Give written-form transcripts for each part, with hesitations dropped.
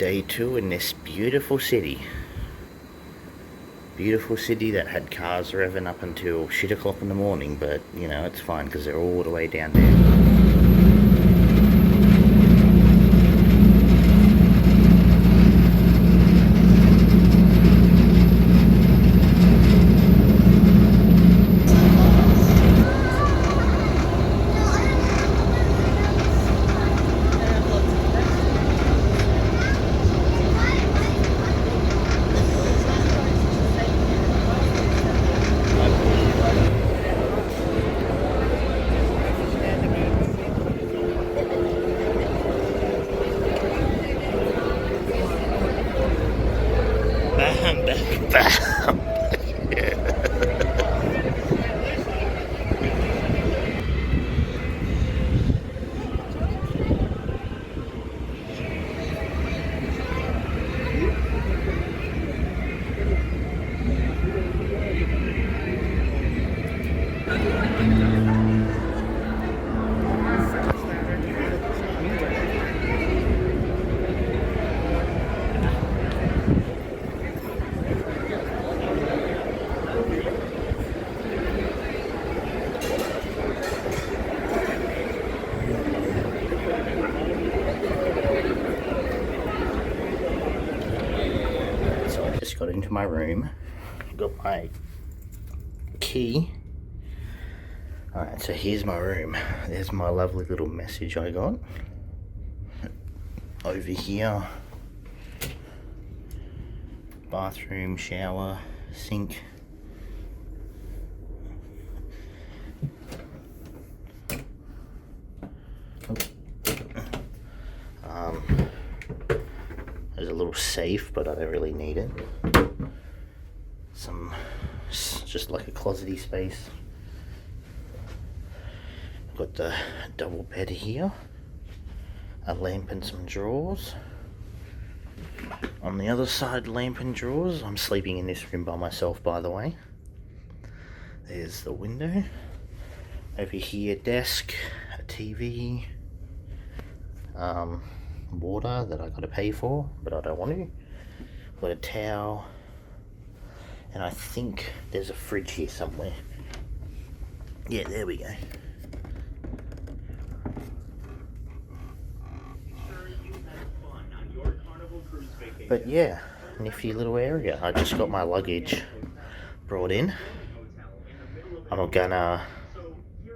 day 2 in this beautiful city. Beautiful city that had cars revving up until shit o'clock in the morning, but you know, it's fine because they're all the way down there. Bam. Just got into my room, got my key. Alright, so here's my room. There's my lovely little message I got. Over here, bathroom, shower, sink. There's a little safe, but I don't really need it. Just like a closety space. Got the double bed here, a lamp and some drawers. On the other side, lamp and drawers. I'm sleeping in this room by myself, by the way. There's the window. Over here, desk, a TV, water that I gotta pay for, but I don't want to. Got a towel, and I think there's a fridge here somewhere. Yeah, there we go. But yeah, nifty little area. I just got my luggage brought in. I'm gonna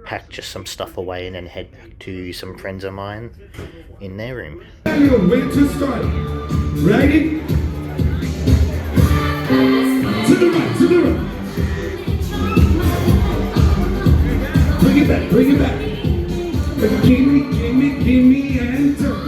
pack just some stuff away and then head back to some friends of mine in their room. Wait to start. Ready? To the right, to the right. Bring it back, bring it back. Give me, and turn.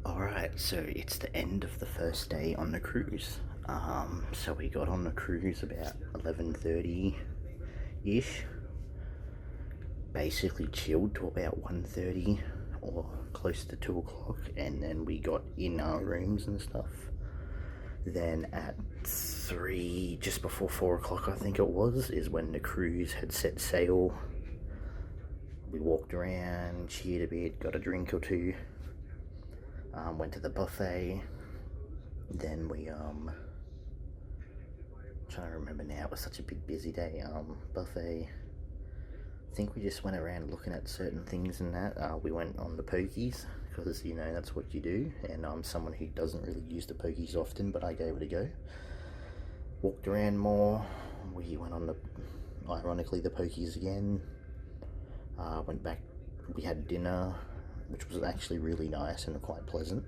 Alright, so it's the end of the first day on the cruise. So we got on the cruise about 11:30-ish. Basically chilled to about 1:30 or close to 2 o'clock, and then we got in our rooms and stuff. Then at 3, just before 4 o'clock I think it was, is when the cruise had set sail. We walked around, cheered a bit, got a drink or two, went to the buffet. Then we trying to remember now, it was such a big busy day. Buffet, I think we just went around looking at certain things and that. We went on the pokies because, you know, that's what you do, and I'm someone who doesn't really use the pokies often, but I gave it a go. Walked around more. We went on the, ironically, the pokies again. Went back, we had dinner, which was actually really nice and quite pleasant.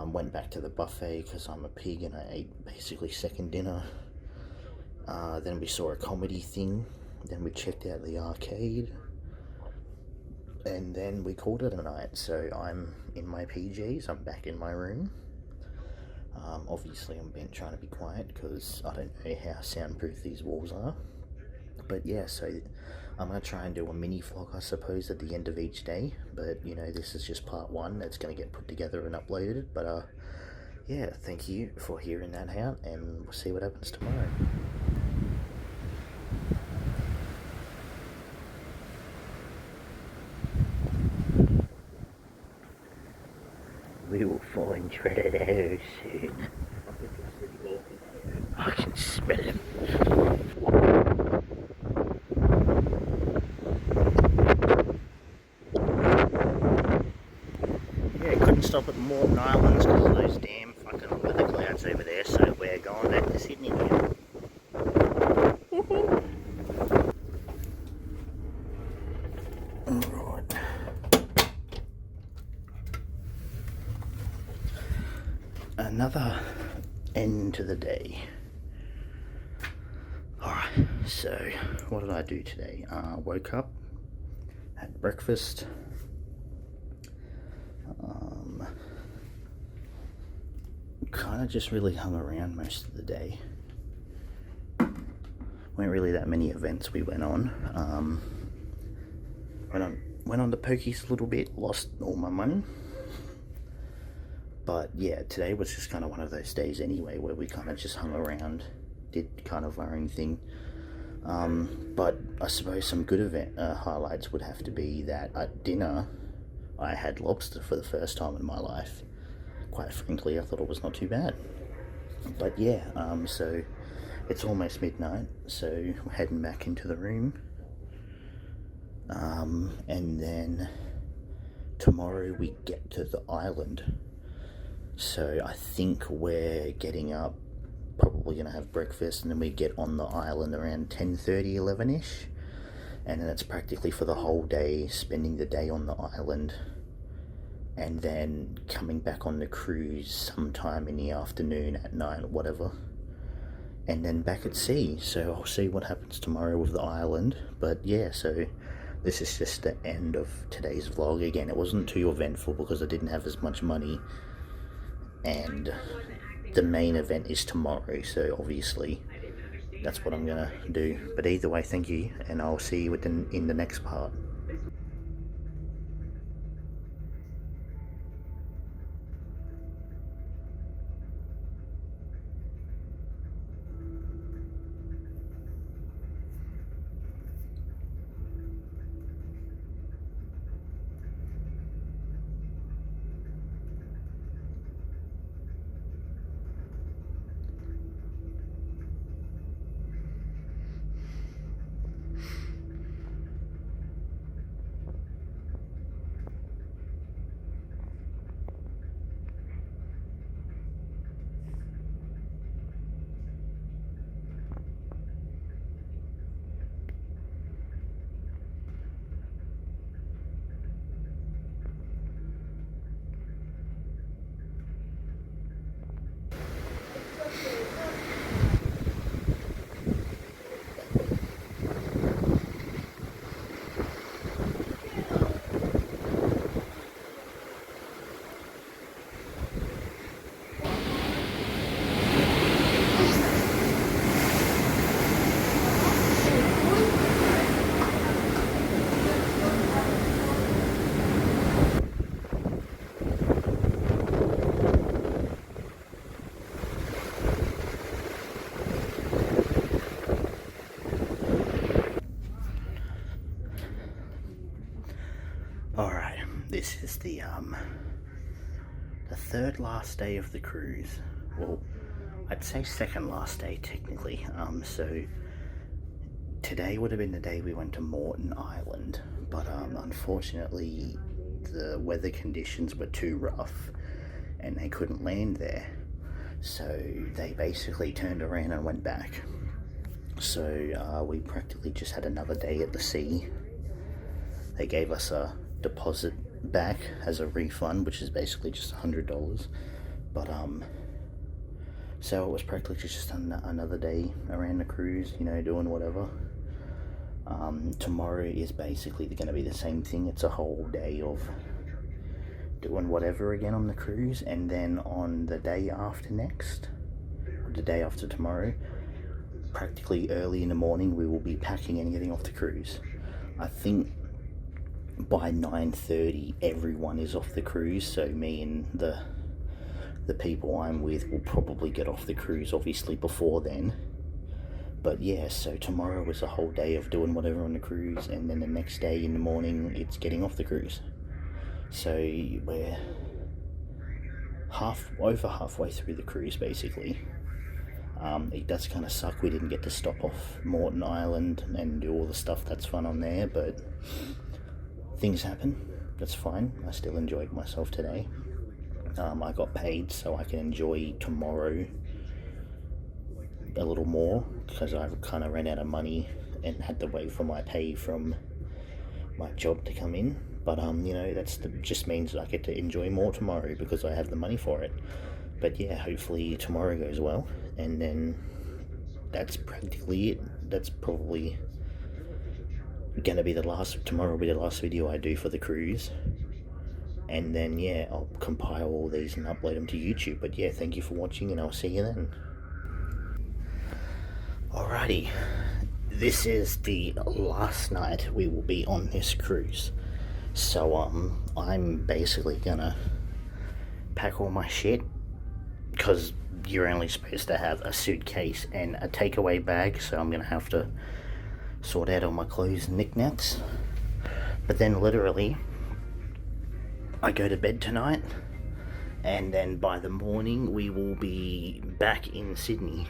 Went back to the buffet because I'm a pig and I ate basically second dinner. Then we saw a comedy thing. Then we checked out the arcade. And then we called it a night. So I'm in my PJs, I'm back in my room. Obviously I'm trying to be quiet because I don't know how soundproof these walls are. But yeah, so I'm going to try and do a mini vlog, I suppose, at the end of each day. But, you know, this is just part one. It's going to get put together and uploaded. But, yeah, thank you for hearing that out, and we'll see what happens tomorrow. We will find Treaded soon. I can smell him. Yeah, couldn't stop at Morton Islands because of those damn fucking weather clouds over there, so we're going back to Sydney now. Alright. Another end to the day. Alright, so what did I do today? Woke up, had breakfast, kind of just really hung around most of the day. Weren't really that many events we went on. Went on the pokies a little bit, lost all my money. But yeah, today was just kind of one of those days anyway, where we kind of just hung around, did kind of our own thing. But I suppose some good event highlights would have to be that at dinner, I had lobster for the first time in my life. Quite frankly, I thought it was not too bad. But yeah, so it's almost midnight, so we're heading back into the room. And then tomorrow we get to the island. So I think we're getting up, probably going to have breakfast, and then we get on the island around 10:30, 11ish. And then it's practically for the whole day, spending the day on the island. And then coming back on the cruise sometime in the afternoon, at night, whatever. And then back at sea. So I'll see what happens tomorrow with the island. But yeah, so this is just the end of today's vlog. Again, it wasn't too eventful because I didn't have as much money. And the main event is tomorrow, so obviously that's what I'm gonna do. But either way, thank you, and I'll see you in the next part. Alright, this is the third last day of the cruise. Well, I'd say second last day technically. So today would have been the day we went to Morton Island, but unfortunately the weather conditions were too rough and they couldn't land there. So they basically turned around and went back. So we practically just had another day at the sea. They gave us a deposit back as a refund, which is basically just $100. But so it was practically just another day around the cruise, you know, doing whatever. Tomorrow is basically going to be the same thing. It's a whole day of doing whatever again on the cruise, and then on the day after next, or the day after tomorrow, practically early in the morning we will be packing and getting off the cruise. I think by 9:30 everyone is off the cruise, so me and the people I'm with will probably get off the cruise obviously before then. But yeah, so tomorrow is a whole day of doing whatever on the cruise, and then the next day in the morning it's getting off the cruise. So we're over halfway through the cruise basically. It does kind of suck we didn't get to stop off Morton Island and do all the stuff that's fun on there, but things happen. That's fine. I still enjoyed myself today. I got paid so I can enjoy tomorrow a little more, because I kind of ran out of money and had to wait for my pay from my job to come in. But you know, just means I get to enjoy more tomorrow because I have the money for it. But yeah, hopefully tomorrow goes well, and then that's practically it. That's probably gonna be tomorrow will be the last video I do for the cruise. And then yeah, I'll compile all these and upload them to YouTube. But yeah, thank you for watching, and I'll see you then. Alrighty, this is the last night we will be on this cruise. So I'm basically gonna pack all my shit, because you're only supposed to have a suitcase and a takeaway bag, so I'm gonna have to sort out all my clothes and knickknacks. But then literally I go to bed tonight, and then by the morning we will be back in Sydney.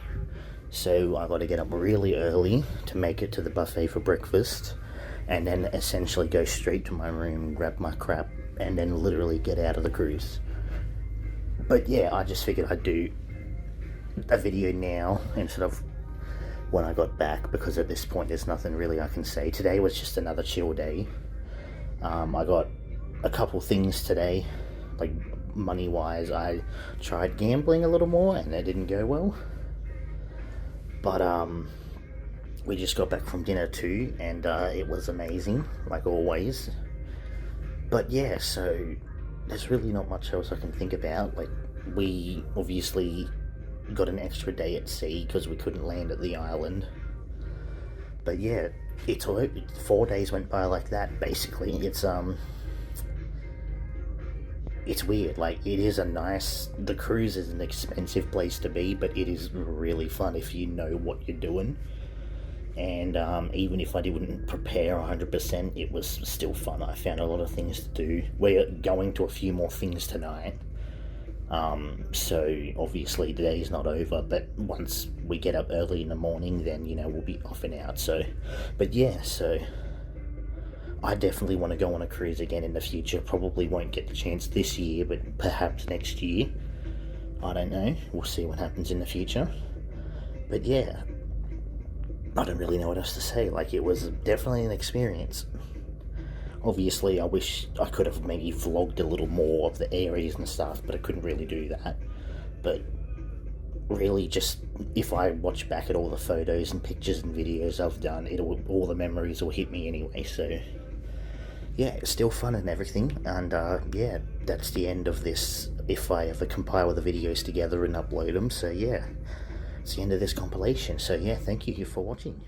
So I got to get up really early to make it to the buffet for breakfast, and then essentially go straight to my room, grab my crap, and then literally get out of the cruise. But yeah, I just figured I'd do a video now instead of when I got back, because at this point there's nothing really I can say. Today was just another chill day. I got a couple things today, like money wise. I tried gambling a little more and it didn't go well. But we just got back from dinner too, and it was amazing, like always. But yeah, so there's really not much else I can think about. Like, we obviously got an extra day at sea because we couldn't land at the island. But yeah, 4 days went by like that, basically. It's weird. Like, the cruise is an expensive place to be, but it is really fun if you know what you're doing. And even if I didn't prepare 100%, it was still fun. I found a lot of things to do. We're going to a few more things tonight. So obviously the day's not over, but once we get up early in the morning, then, you know, we'll be off and out. So, but yeah, so I definitely want to go on a cruise again in the future. Probably won't get the chance this year, but perhaps next year. I don't know. We'll see what happens in the future. But yeah, I don't really know what else to say. Like, it was definitely an experience. Obviously, I wish I could have maybe vlogged a little more of the areas and stuff, but I couldn't really do that. But really, just if I watch back at all the photos and pictures and videos I've done, all the memories will hit me anyway. So yeah, it's still fun and everything. And yeah, that's the end of this, if I ever compile the videos together and upload them. So yeah, it's the end of this compilation. So yeah, thank you for watching.